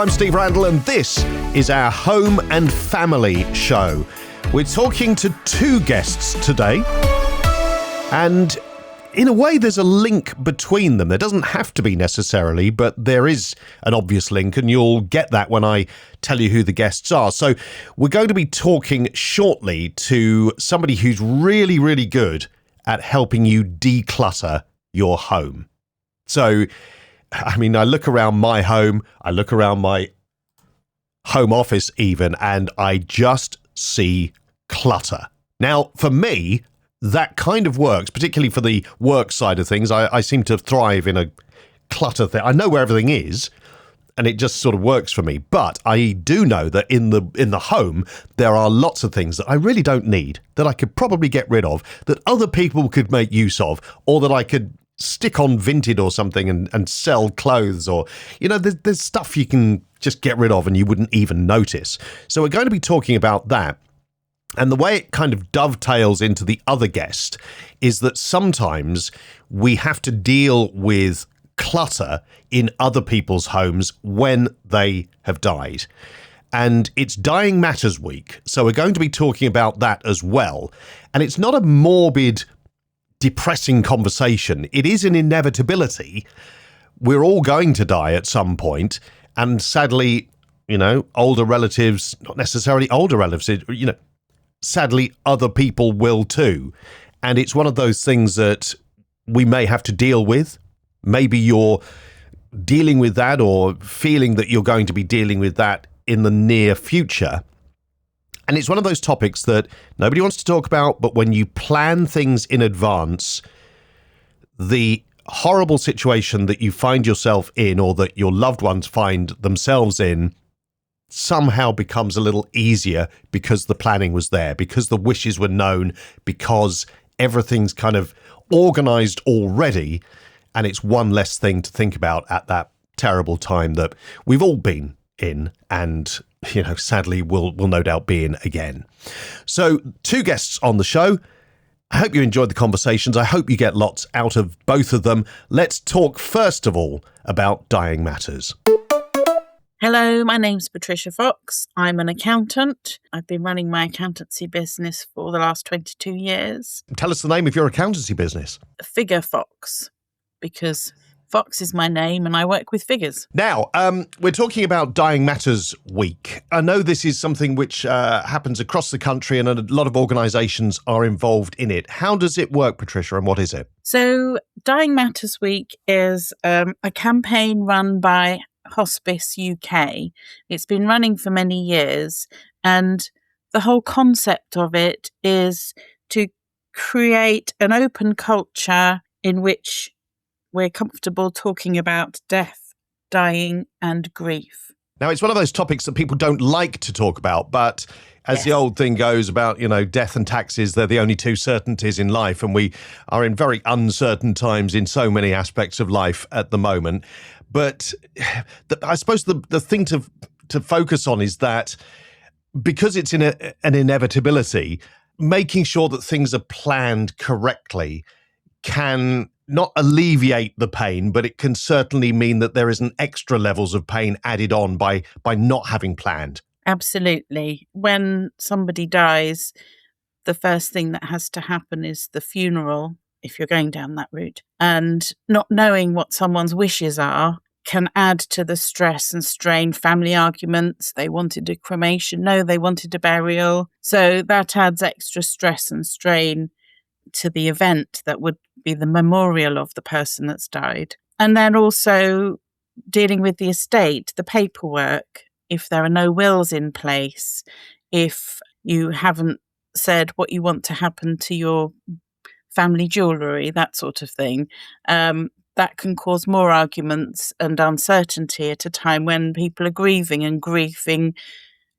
I'm Steve Randall, and this is our Home and Family Show. We're talking to two guests today, and in a way there's a link between them. There doesn't have to be necessarily, but there is an obvious link, and you'll get that when I tell you who the guests are. So we're going to be talking shortly to somebody who's really, really good at helping you declutter your home. So, I mean, I look around my home, I look around my home office even, and I just see clutter. Now, for me, that kind of works, particularly for the work side of things. I seem to thrive in a clutter thing. I know where everything is, and it just sort of works for me. But I do know that in the home, there are lots of things that I really don't need, that I could probably get rid of, that other people could make use of, or that I could stick on Vinted or something and sell clothes, or, you know, there's stuff you can just get rid of and you wouldn't even notice. So we're going to be talking about that. And the way it kind of dovetails into the other guest is that sometimes we have to deal with clutter in other people's homes when they have died. And it's Dying Matters Week, so we're going to be talking about that as well. And it's not a morbid, depressing conversation. It is an inevitability. We're all going to die at some point, and sadly, you know, older relatives, not necessarily older relatives, you know, sadly other people will too. And it's one of those things that we may have to deal with. Maybe you're dealing with that, or feeling that you're going to be dealing with that in the near future. And it's one of those topics that nobody wants to talk about, but when you plan things in advance, the horrible situation that you find yourself in, or that your loved ones find themselves in, somehow becomes a little easier because the planning was there, because the wishes were known, because everything's kind of organized already, and it's one less thing to think about at that terrible time that we've all been in, and, you know, sadly will no doubt be in again. So, two guests on the show. I hope you enjoyed the conversations. I hope you get lots out of both of them. Let's talk first of all about Dying Matters. Hello, my name's Patricia Fox. I'm an accountant. I've been running my accountancy business for the last 22 years. Tell us the name of your accountancy business. Figure Fox, because Fox is my name and I work with figures. Now, we're talking about Dying Matters Week. I know this is something which happens across the country, and a lot of organisations are involved in it. How does it work, Patricia, and what is it? So Dying Matters Week is a campaign run by Hospice UK. It's been running for many years, and the whole concept of it is to create an open culture in which we're comfortable talking about death, dying, and grief. Now, it's one of those topics that people don't like to talk about, but as the old thing goes about, you know, death and taxes, they're the only two certainties in life, and we are in very uncertain times in so many aspects of life at the moment. But I suppose the thing to focus on is that because it's an inevitability, making sure that things are planned correctly can not alleviate the pain, but it can certainly mean that there isn't extra levels of pain added on by not having planned. Absolutely. When somebody dies, the first thing that has to happen is the funeral, if you're going down that route. And not knowing what someone's wishes are can add to the stress and strain. Family arguments, they wanted a cremation, no, they wanted a burial. So that adds extra stress and strain to the event that would be the memorial of the person that's died. And then also dealing with the estate, the paperwork, if there are no wills in place, if you haven't said what you want to happen to your family jewellery, that sort of thing, that can cause more arguments and uncertainty at a time when people are grieving, and grieving,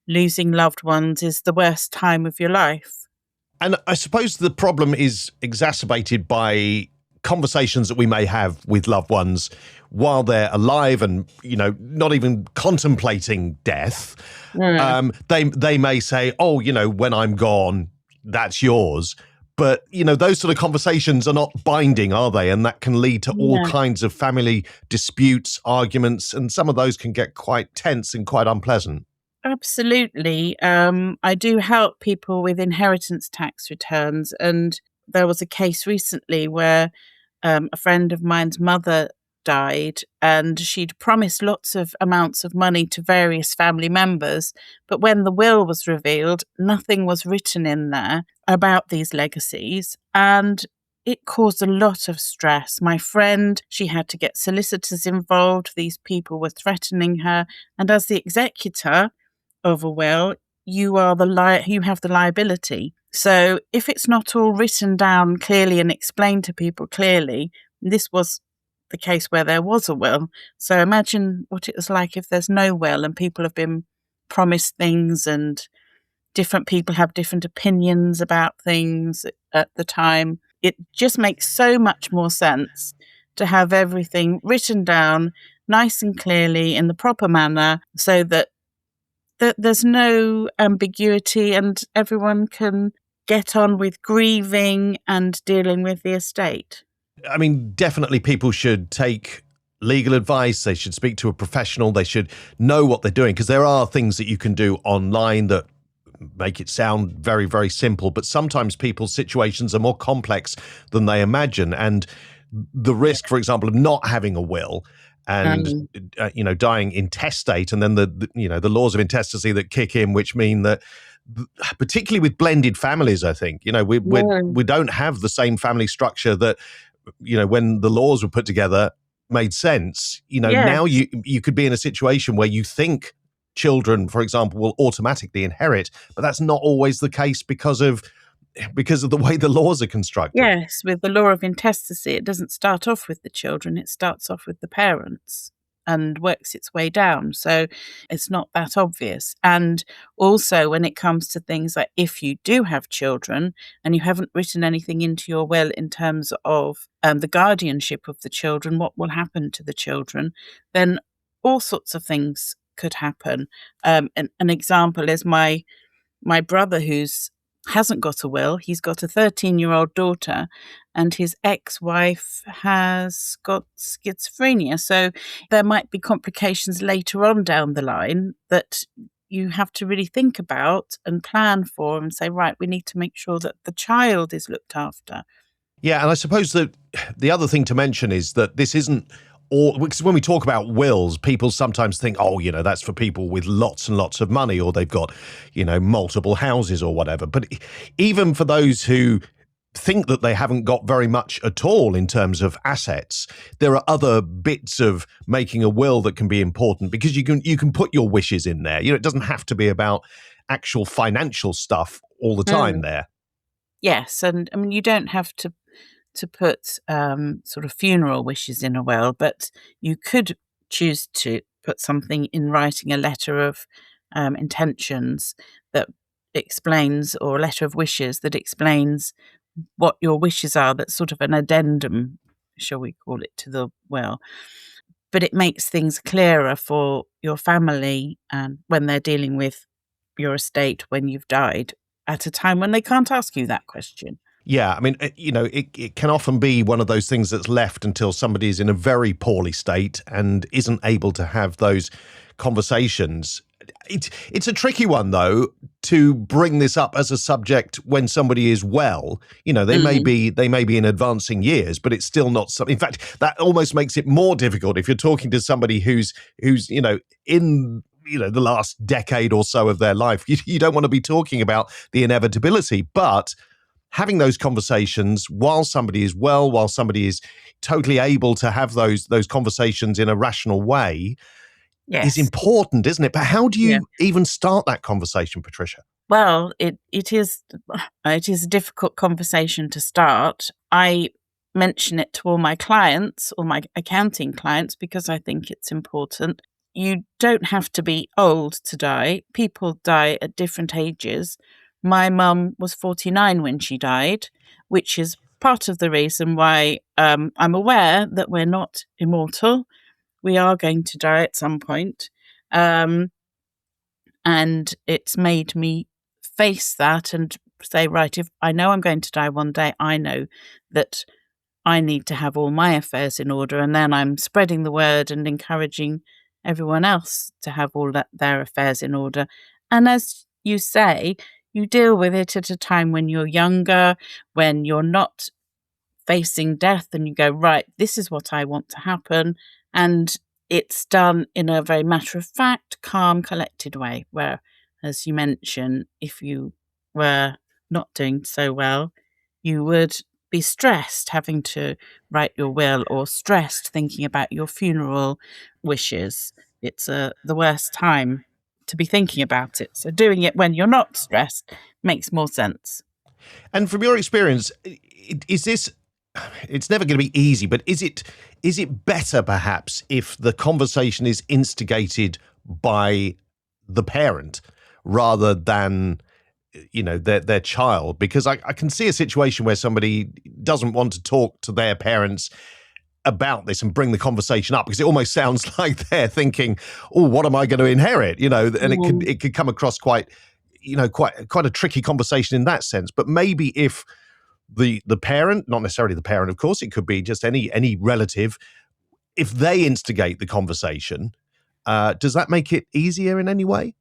losing loved ones is the worst time of your life. And I suppose the problem is exacerbated by conversations that we may have with loved ones while they're alive and, you know, not even contemplating death. They may say, oh, you know, when I'm gone, that's yours. But, those sort of conversations are not binding, are they? And that can lead to all No. kinds of family disputes, arguments, and some of those can get quite tense and quite unpleasant. Absolutely. I do help people with inheritance tax returns. And there was a case recently where a friend of mine's mother died, and she'd promised lots of amounts of money to various family members. But when the will was revealed, nothing was written in there about these legacies. And it caused a lot of stress. My friend, she had to get solicitors involved. These people were threatening her. And as the executor of a will, you are you have the liability. So if it's not all written down clearly and explained to people clearly, this was the case where there was a will. So imagine what it was like if there's no will and people have been promised things and different people have different opinions about things at the time. It just makes so much more sense to have everything written down nice and clearly in the proper manner so that there's no ambiguity and everyone can get on with grieving and dealing with the estate. I mean, definitely people should take legal advice. They should speak to a professional. They should know what they're doing, because there are things that you can do online that make it sound very, very simple. But sometimes people's situations are more complex than they imagine. And the risk, for example, of not having a will and dying intestate, and then the laws of intestacy that kick in, which mean that, particularly with blended families, I think we don't have the same family structure that when the laws were put together made sense. Now you could be in a situation where you think children, for example, will automatically inherit, but that's not always the case because of the way the laws are constructed. Yes, with the law of intestacy, it doesn't start off with the children, it starts off with the parents and works its way down. So it's not that obvious. And also, when it comes to things like if you do have children and you haven't written anything into your will in terms of the guardianship of the children, what will happen to the children, then all sorts of things could happen. An example is my brother, who's hasn't got a will. He's got a 13-year-old daughter, and his ex-wife has got schizophrenia. So there might be complications later on down the line that you have to really think about and plan for and say, right, we need to make sure that the child is looked after. Yeah, and I suppose that the other thing to mention is that this isn't all, because when we talk about wills, people sometimes think, that's for people with lots and lots of money, or they've got, multiple houses or whatever. But even for those who think that they haven't got very much at all in terms of assets, there are other bits of making a will that can be important, because you can put your wishes in there. It doesn't have to be about actual financial stuff all the time there. Yes, and I mean, you don't have to put sort of funeral wishes in a will, but you could choose to put something in writing, a letter of intentions that explains, or a letter of wishes that explains what your wishes are. That's sort of an addendum, shall we call it, to the will. But it makes things clearer for your family and when they're dealing with your estate when you've died, at a time when they can't ask you that question. Yeah, I mean, it can often be one of those things that's left until somebody is in a very poorly state and isn't able to have those conversations. It's a tricky one, though, to bring this up as a subject when somebody is well. They may be in advancing years, but it's still not something. In fact, that almost makes it more difficult if you're talking to somebody who's in the last decade or so of their life. You don't want to be talking about the inevitability, but having those conversations while somebody is well, while somebody is totally able to have those conversations in a rational way, is important, isn't it? But how do you even start that conversation, Patricia? Well, it is a difficult conversation to start. I mention it to all my clients, all my accounting clients, because I think it's important. You don't have to be old to die. People die at different ages. My mum was 49 when she died, which is part of the reason why I'm aware that we're not immortal. We are going to die at some point. And it's made me face that and say, right, if I know I'm going to die one day, I know that I need to have all my affairs in order. And then I'm spreading the word and encouraging everyone else to have their affairs in order. And as you say, you deal with it at a time when you're younger, when you're not facing death, and you go, right, this is what I want to happen. And it's done in a very matter of fact, calm, collected way, where, as you mentioned, if you were not doing so well, you would be stressed having to write your will, or stressed thinking about your funeral wishes. It's the worst time to be thinking about it. So doing it when you're not stressed makes more sense. And from your experience, is this, it's never going to be easy, but is it better perhaps if the conversation is instigated by the parent rather than their child? Because I can see a situation where somebody doesn't want to talk to their parents about this and bring the conversation up, because it almost sounds like they're thinking, oh, what am I going to inherit? And it could come across quite a tricky conversation in that sense. But maybe if the parent, not necessarily the parent, of course, it could be just any relative, if they instigate the conversation, does that make it easier in any way?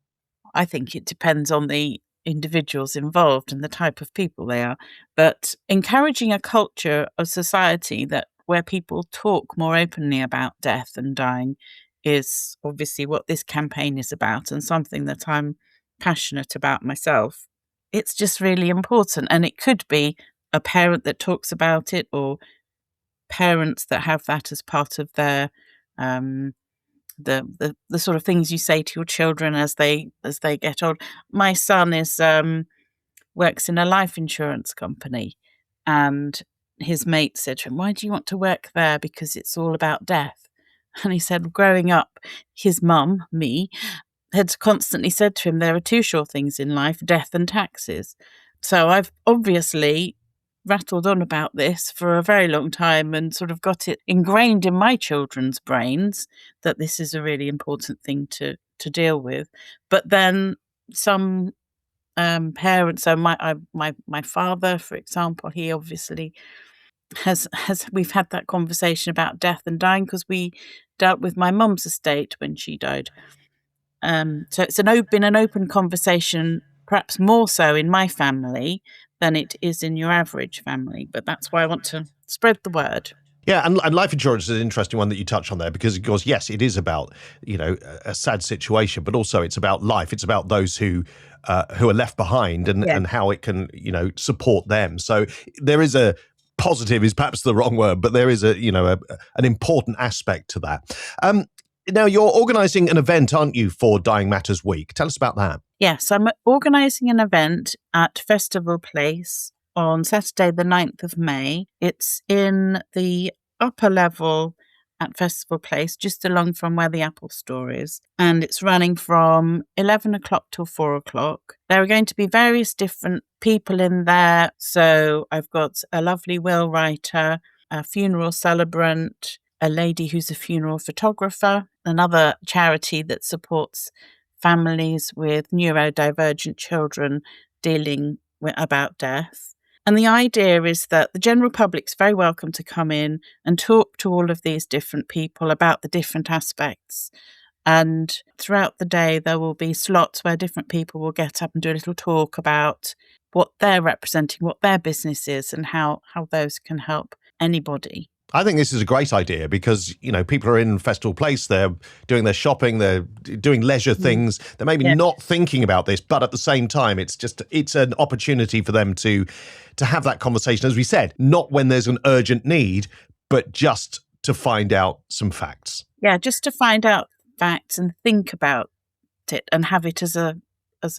I think it depends on the individuals involved and the type of people they are. But encouraging a culture of society where people talk more openly about death and dying is obviously what this campaign is about, and something that I'm passionate about myself. It's just really important. And it could be a parent that talks about it, or parents that have that as part of their the sort of things you say to your children as they get old. My son works in a life insurance company, and his mate said to him, "Why do you want to work there? Because it's all about death." And he said, growing up, his mum, me, had constantly said to him, there are two sure things in life, death and taxes. So I've obviously rattled on about this for a very long time and sort of got it ingrained in my children's brains that this is a really important thing to deal with. But then some parents, so my father, for example, he obviously has we've had that conversation about death and dying because we dealt with my mum's estate when she died. So it's been an open conversation, perhaps more so in my family than it is in your average family. But that's why I want to spread the word. Yeah, and life insurance is an interesting one that you touch on there, because of course, yes, it is about a sad situation, but also it's about life. It's about those who are left behind and how it can support them. So there is a positive, is perhaps the wrong word, but there is an important aspect to that. Now, you're organising an event, aren't you, for Dying Matters Week? Tell us about that. Yes, I'm organising an event at Festival Place on Saturday, the 9th of May. It's in the upper level at Festival Place, just along from where the Apple Store is. And it's running from 11 o'clock till 4 o'clock. There are going to be various different people in there. So I've got a lovely will writer, a funeral celebrant, a lady who's a funeral photographer, another charity that supports families with neurodivergent children dealing about death. And the idea is that the general public's very welcome to come in and talk to all of these different people about the different aspects. And throughout the day, there will be slots where different people will get up and do a little talk about what they're representing, what their business is, and how those can help anybody. I think this is a great idea because, people are in Festival Place, they're doing their shopping, they're doing leisure things. They're maybe not thinking about this, but at the same time, it's an opportunity for them to have that conversation, as we said, not when there's an urgent need, but just to find out some facts. Yeah, just to find out facts and think about it and have it as a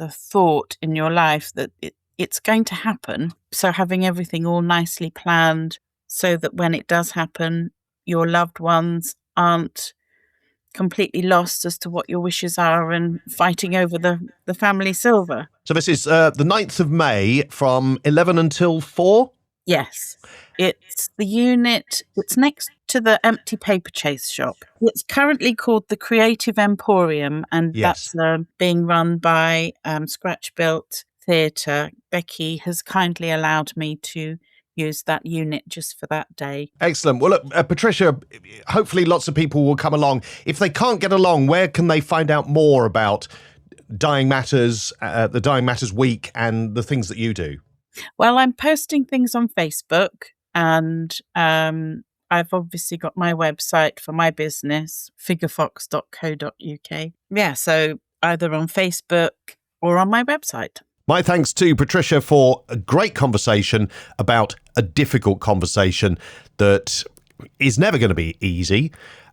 thought in your life that it's going to happen. So having everything all nicely planned, so that when it does happen, your loved ones aren't completely lost as to what your wishes are and fighting over the family silver. So this is the 9th of May from 11 until 4? Yes. It's the unit, it's next to the empty paper chase shop. It's currently called the Creative Emporium, and that's being run by Scratch Built theatre, Becky has kindly allowed me to use that unit just for that day. Excellent. Well, look, Patricia, hopefully lots of people will come along. If they can't get along, where can they find out more about Dying Matters, the Dying Matters Week, and the things that you do? Well, I'm posting things on Facebook, and I've obviously got my website for my business, figurefox.co.uk. Yeah, so either on Facebook or on my website. My thanks to Patricia for a great conversation about a difficult conversation that is never going to be easy,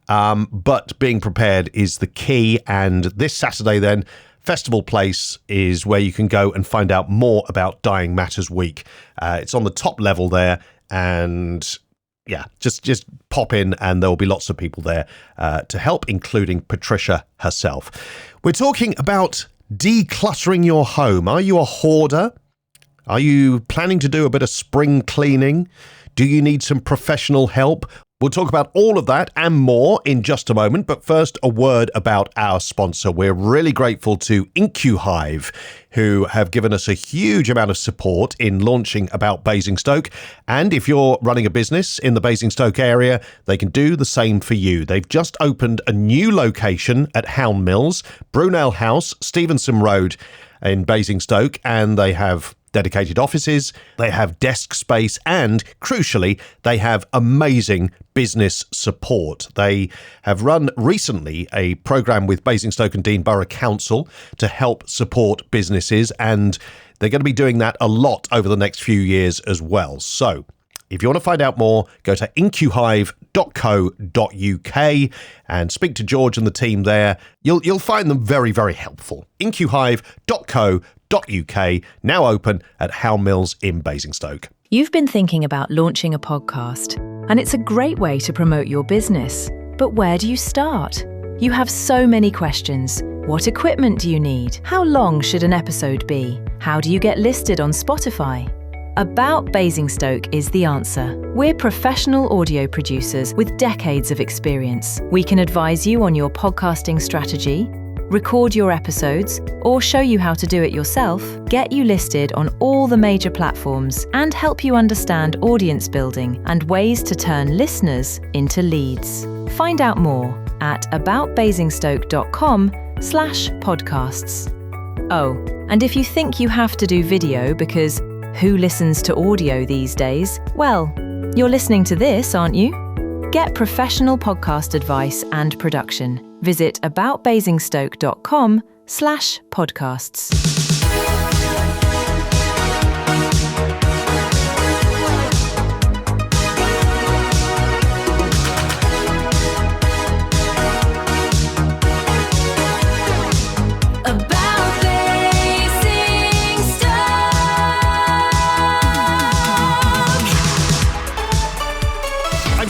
but being prepared is the key. And this Saturday then, Festival Place is where you can go and find out more about Dying Matters Week. It's on the top level there, and yeah, just pop in and there will be lots of people there to help, including Patricia herself. We're talking about decluttering your home. Are you a hoarder? Are you planning to do a bit of spring cleaning? Do you need some professional help? We'll talk about all of that and more in just a moment, but first a word about our sponsor. We're really grateful to IncuHive, who have given us a huge amount of support in launching About Basingstoke. And if you're running a business in the Basingstoke area, they can do the same for you. They've just opened a new location at Hound Mills, Brunel House, Stevenson Road in Basingstoke, and they have dedicated offices, they have desk space, and crucially, they have amazing business support. They have run recently a programme with Basingstoke and Dean Borough Council to help support businesses, and they're going to be doing that a lot over the next few years as well. So if you want to find out more, go to incuhive.co.uk and speak to George and the team there. You'll find them very, very helpful. incuhive.co.uk, now open at Hound Mills in Basingstoke. You've been thinking about launching a podcast, and it's a great way to promote your business. But where do you start? You have so many questions. What equipment do you need? How long should an episode be? How do you get listed on Spotify? About Basingstoke is the answer. We're professional audio producers with decades of experience. We can advise you on your podcasting strategy, record your episodes, or show you how to do it yourself, get you listed on all the major platforms, and help you understand audience building and ways to turn listeners into leads. Find out more at aboutbasingstoke.com/podcasts. Oh, and if you think you have to do video because who listens to audio these days? Well, you're listening to this, aren't you? Get professional podcast advice and production. Visit aboutbasingstoke.com/podcasts.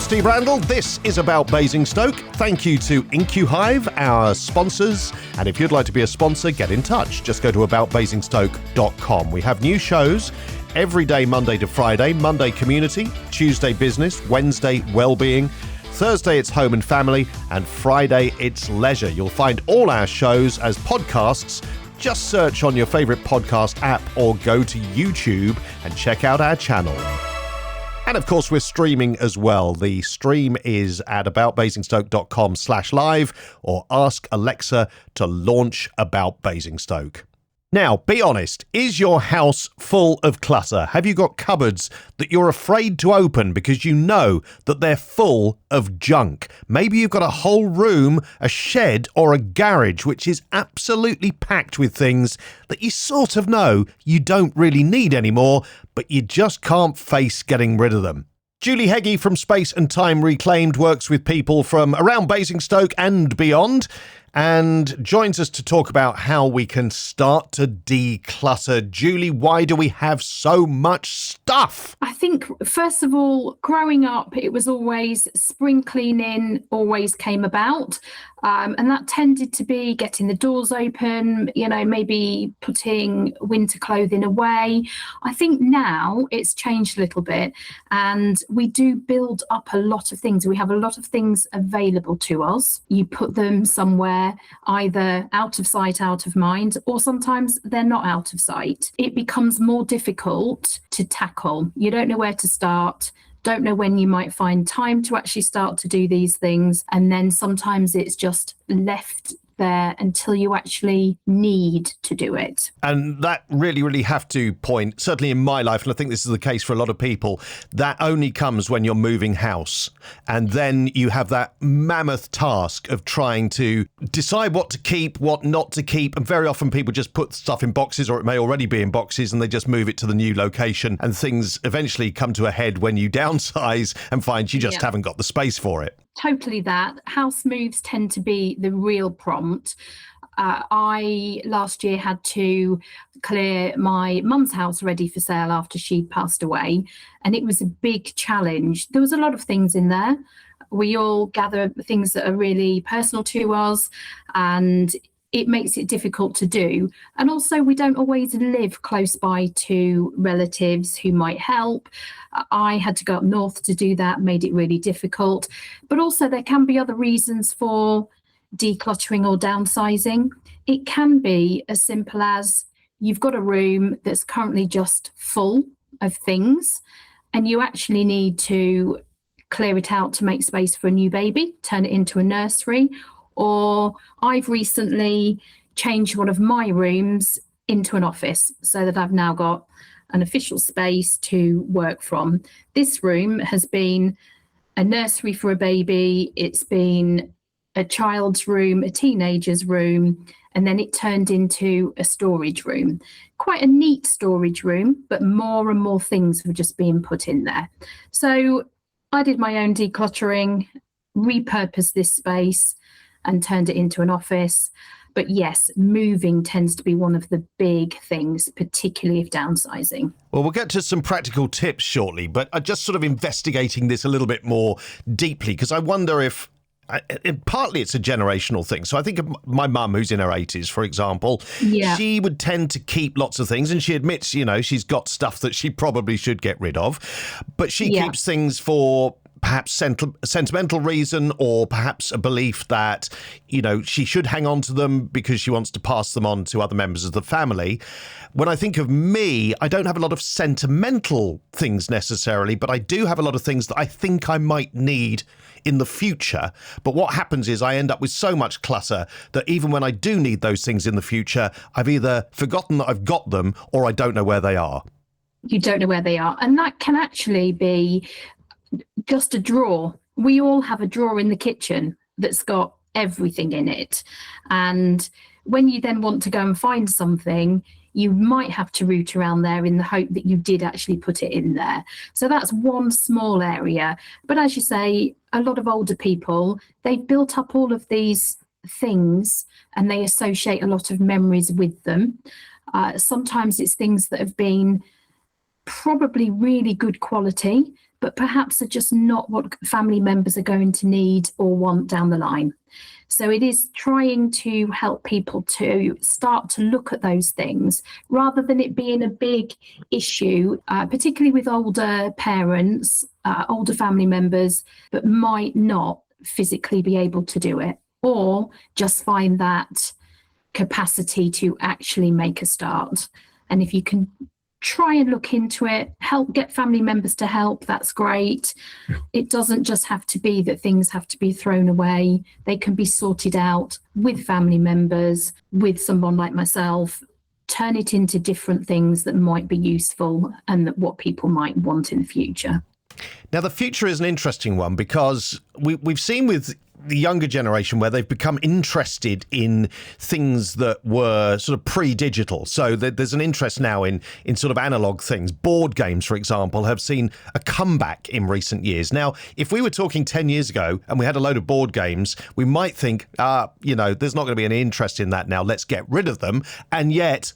Steve Randall. This is About Basingstoke. Thank you to IncuHive, our sponsors. And if you'd like to be a sponsor, get in touch. Just go to aboutbasingstoke.com. We have new shows every day, Monday to Friday. Monday, Community. Tuesday, Business. Wednesday, Wellbeing. Thursday, it's Home and Family. And Friday, it's Leisure. You'll find all our shows as podcasts. Just search on your favourite podcast app or go to YouTube and check out our channel. And of course, we're streaming as well. The stream is at aboutbasingstoke.com/live or ask Alexa to launch About Basingstoke. Now, be honest, is your house full of clutter? Have you got cupboards that you're afraid to open because you know that they're full of junk? Maybe you've got a whole room, a shed or a garage which is absolutely packed with things that you sort of know you don't really need anymore, but you just can't face getting rid of them. Julie Heggie from Space and Time Reclaimed works with people from around Basingstoke and beyond, and joins us to talk about how we can start to declutter. Julie, why do we have so much stuff? I think, first of all, growing up, it was always spring cleaning always came about. And that tended to be getting the doors open, maybe putting winter clothing away. I think now it's changed a little bit and we do build up a lot of things. We have a lot of things available to us. You put them somewhere they're either out of sight, out of mind, or sometimes they're not out of sight. It becomes more difficult to tackle. You don't know where to start, don't know when you might find time to actually start to do these things. And then sometimes it's just left there until you actually need to do it. And that really have to point, certainly in my life, and I think this is the case for a lot of people, that only comes when you're moving house. And then you have that mammoth task of trying to decide what to keep, what not to keep. And very often people just put stuff in boxes, or it may already be in boxes, and they just move it to the new location. And things eventually come to a head when you downsize and find you just haven't got the space for it. Totally that. House moves tend to be the real prompt. I last year had to clear my mum's house ready for sale after she passed away, and it was a big challenge. There was a lot of things in there. We all gather things that are really personal to us, and it makes it difficult to do. And also, we don't always live close by to relatives who might help. I had to go up north to do that, made it really difficult. But also, there can be other reasons for decluttering or downsizing. It can be as simple as you've got a room that's currently just full of things, and you actually need to clear it out to make space for a new baby, turn it into a nursery. Or I've recently changed one of my rooms into an office so that I've now got an official space to work from. This room has been a nursery for a baby. It's been a child's room, a teenager's room, and then it turned into a storage room. Quite a neat storage room, but more and more things were just being put in there. So I did my own decluttering, repurposed this space, and turned it into an office. But yes, moving tends to be one of the big things, particularly if downsizing. Well, we'll get to some practical tips shortly, but I'm just sort of investigating this a little bit more deeply, because I wonder if partly it's a generational thing. So I think of my mum, who's in her 80s, for example. She would tend to keep lots of things, and she admits, she's got stuff that she probably should get rid of, but she keeps things for perhaps sentimental reason, or perhaps a belief that, she should hang on to them because she wants to pass them on to other members of the family. When I think of me, I don't have a lot of sentimental things necessarily, but I do have a lot of things that I think I might need in the future. But what happens is I end up with so much clutter that even when I do need those things in the future, I've either forgotten that I've got them, or I don't know where they are. You don't know where they are. And that can actually be just a drawer. We all have a drawer in the kitchen that's got everything in it. And when you then want to go and find something, you might have to root around there in the hope that you did actually put it in there. So that's one small area. But as you say, a lot of older people, they've built up all of these things and they associate a lot of memories with them. Sometimes it's things that have been probably really good quality, but perhaps are just not what family members are going to need or want down the line. So it is trying to help people to start to look at those things rather than it being a big issue, particularly with older parents, older family members that might not physically be able to do it, or just find that capacity to actually make a start. And if you can try and look into it, get family members to help, that's great. It doesn't just have to be that things have to be thrown away. They can be sorted out with family members, with someone like myself, turn it into different things that might be useful and that what people might want in the future. Now, the future is an interesting one because we've seen with the younger generation where they've become interested in things that were sort of pre-digital. So there's an interest now in sort of analog things. Board games, for example, have seen a comeback in recent years. Now, if we were talking 10 years ago and we had a load of board games, we might think, there's not going to be any interest in that now. Let's get rid of them. And yet,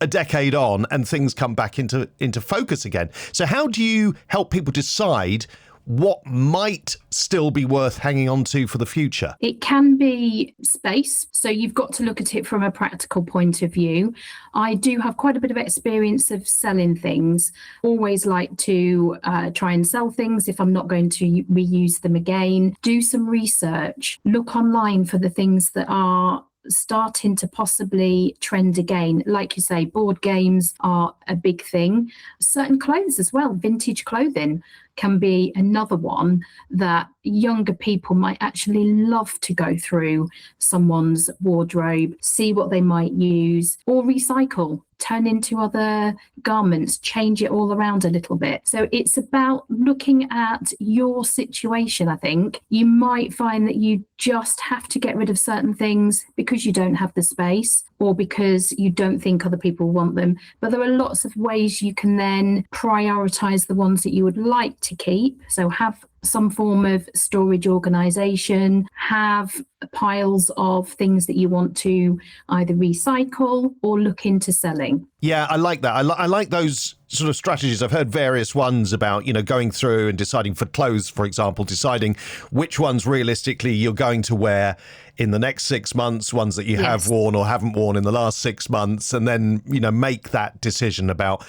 a decade on and things come back into focus again. So how do you help people decide what might still be worth hanging on to for the future? It can be space. So you've got to look at it from a practical point of view. I do have quite a bit of experience of selling things. Always like to try and sell things if I'm not going to reuse them again. Do some research. Look online for the things that are starting to possibly trend again. Like you say, board games are a big thing. Certain clothes as well, vintage clothing can be another one that younger people might actually love to go through someone's wardrobe, see what they might use, or recycle, turn into other garments, change it all around a little bit. So it's about looking at your situation, I think. You might find that you just have to get rid of certain things because you don't have the space or because you don't think other people want them. But there are lots of ways you can then prioritize the ones that you would like to keep. So have some form of storage organization, have piles of things that you want to either recycle or look into selling. Yeah, I like that. I like those sort of strategies. I've heard various ones about, going through and deciding for clothes, for example, deciding which ones realistically you're going to wear in the next 6 months, ones that you have worn or haven't worn in the last 6 months, and then, make that decision about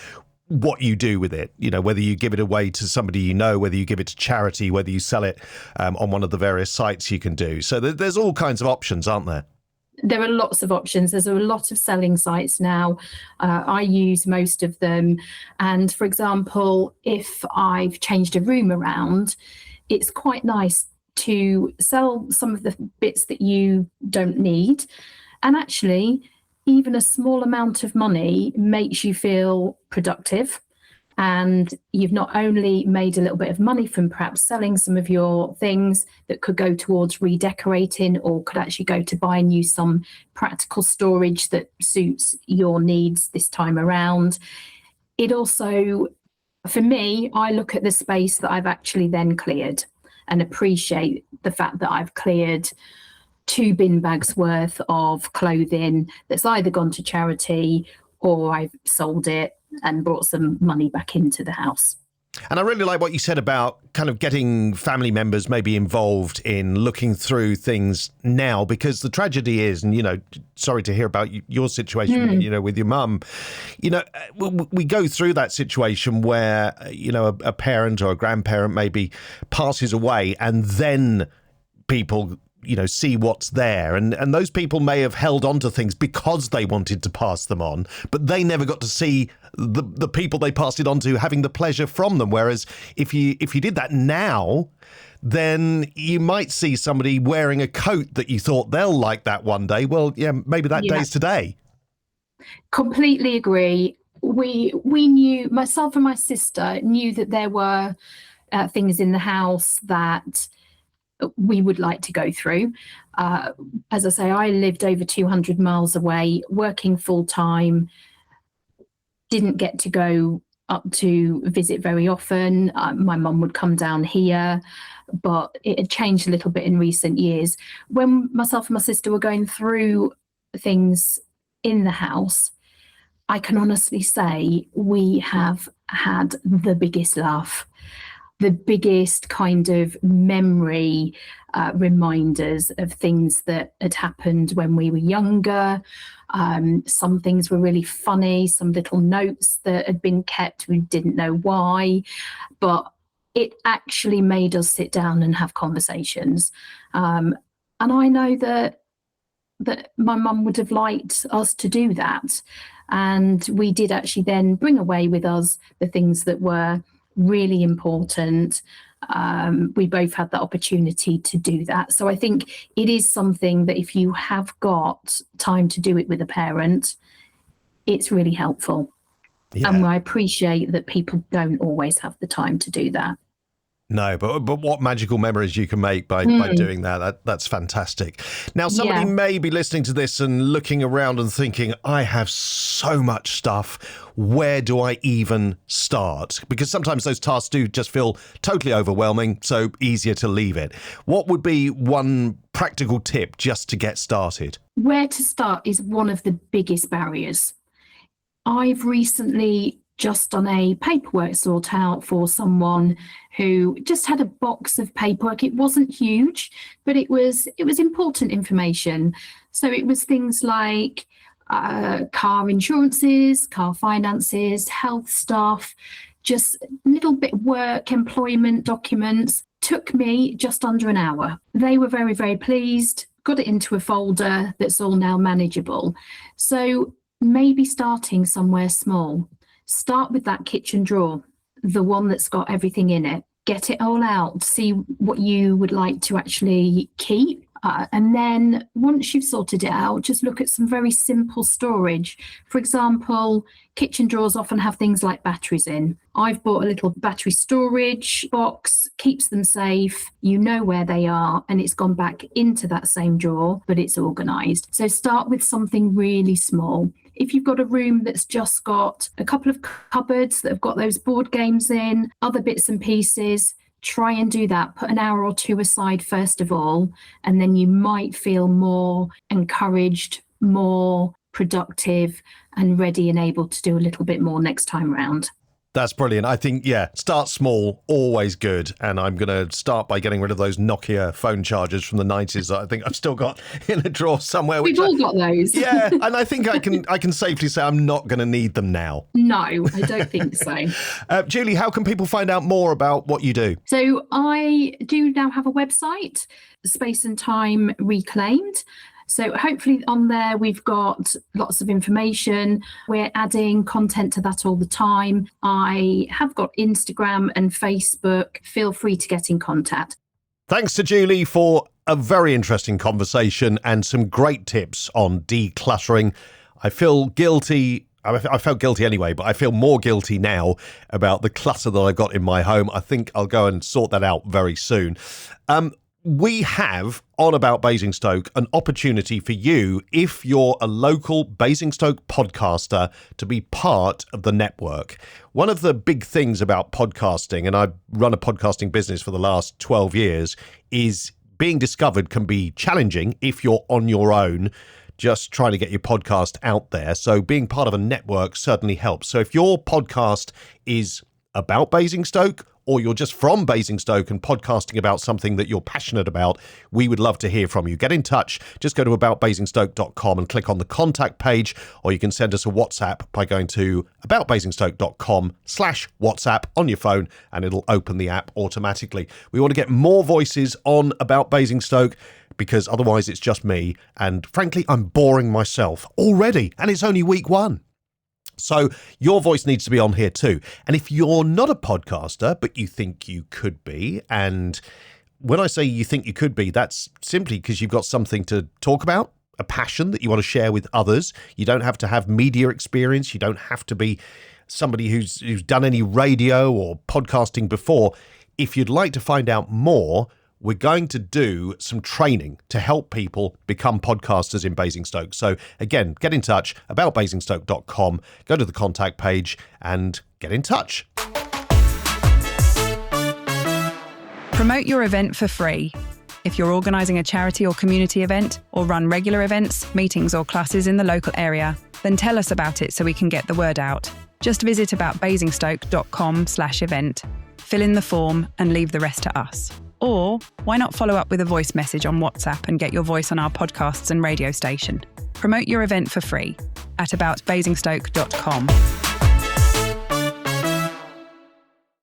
what you do with it, whether you give it away to somebody, whether you give it to charity, whether you sell it on one of the various sites you can do. So there's all kinds of options, aren't there? There are lots of options. There's a lot of selling sites now. I use most of them. And for example, if I've changed a room around, it's quite nice to sell some of the bits that you don't need. And actually, even a small amount of money makes you feel productive. And you've not only made a little bit of money from perhaps selling some of your things that could go towards redecorating or could actually go to buying you some practical storage that suits your needs this time around. It also, for me, I look at the space that I've actually then cleared and appreciate the fact that I've cleared 2 bin bags worth of clothing that's either gone to charity or I've sold it and brought some money back into the house. And I really like what you said about kind of getting family members maybe involved in looking through things now, because the tragedy is, and, sorry to hear about your situation, with your mum, we go through that situation where, a parent or a grandparent maybe passes away and then people see what's there. And those people may have held on to things because they wanted to pass them on, but they never got to see the people they passed it on to having the pleasure from them. Whereas if you did that now, then you might see somebody wearing a coat that you thought they'll like that one day. Well, yeah, maybe that day's today. Completely agree. We knew, myself and my sister knew that there were things in the house that we would like to go through. As I say, I lived over 200 miles away, working full time, didn't get to go up to visit very often. My mum would come down here, but it had changed a little bit in recent years. When myself and my sister were going through things in the house, I can honestly say we have had the biggest laugh. The biggest kind of memory reminders of things that had happened when we were younger. Some things were really funny, some little notes that had been kept, we didn't know why, but it actually made us sit down and have conversations. And I know that my mum would have liked us to do that. And we did actually then bring away with us the things that were really important. We both had the opportunity to do that. So I think it is something that if you have got time to do it with a parent, it's really helpful. Yeah. And I appreciate that people don't always have the time to do that. No, but what magical memories you can make by doing that. That's fantastic. Now, somebody may be listening to this and looking around and thinking, I have so much stuff. Where do I even start? Because sometimes those tasks do just feel totally overwhelming, so easier to leave it. What would be one practical tip just to get started? Where to start is one of the biggest barriers. I've recently just done a paperwork sort out for someone who just had a box of paperwork. It wasn't huge, but it was important information. So it was things like car insurances, car finances, health stuff, just a little bit of work, employment documents. Took me just under an hour. They were very, very pleased, got it into a folder that's all now manageable. So maybe starting somewhere small. Start with that kitchen drawer, the one that's got everything in it. Get it all out, see what you would like to actually keep. And then once you've sorted it out, just look at some very simple storage. For example, kitchen drawers often have things like batteries in. I've bought a little battery storage box, keeps them safe, you know where they are, and it's gone back into that same drawer, but it's organised. So start with something really small. If you've got a room that's just got a couple of cupboards that have got those board games in, other bits and pieces, try and do that. Put an hour or two aside first of all, and then you might feel more encouraged, more productive and ready and able to do a little bit more next time round. That's brilliant. I think, start small, always good. And I'm going to start by getting rid of those Nokia phone chargers from the 90s that I think I've still got in a drawer somewhere. We've all got those. Yeah, and I think I can safely say I'm not going to need them now. No, I don't think so. Julie, how can people find out more about what you do? So I do now have a website, Space and Time Reclaimed. So hopefully on there, we've got lots of information. We're adding content to that all the time. I have got Instagram and Facebook. Feel free to get in contact. Thanks to Julie for a very interesting conversation and some great tips on decluttering. I feel guilty. I felt guilty anyway, but I feel more guilty now about the clutter that I've got in my home. I think I'll go and sort that out very soon. We have, on About Basingstoke, an opportunity for you, if you're a local Basingstoke podcaster, to be part of the network. One of the big things about podcasting, and I've run a podcasting business for the last 12 years, is being discovered can be challenging if you're on your own, just trying to get your podcast out there. So being part of a network certainly helps. So if your podcast is about Basingstoke, or you're just from Basingstoke and podcasting about something that you're passionate about, we would love to hear from you. Get in touch. Just go to aboutbasingstoke.com and click on the contact page, or you can send us a WhatsApp by going to aboutbasingstoke.com/WhatsApp on your phone, and it'll open the app automatically. We want to get more voices on About Basingstoke, because otherwise it's just me. And frankly, I'm boring myself already, and it's only week 1. So your voice needs to be on here too. And if you're not a podcaster, but you think you could be, and when I say you think you could be, that's simply because you've got something to talk about, a passion that you want to share with others. You don't have to have media experience. You don't have to be somebody who's done any radio or podcasting before. If you'd like to find out more, we're going to do some training to help people become podcasters in Basingstoke. So again, get in touch, aboutbasingstoke.com, go to the contact page and get in touch. Promote your event for free. If you're organising a charity or community event, or run regular events, meetings or classes in the local area, then tell us about it so we can get the word out. Just visit aboutbasingstoke.com/event, fill in the form and leave the rest to us. Or why not follow up with a voice message on WhatsApp and get your voice on our podcasts and radio station? Promote your event for free at aboutbasingstoke.com.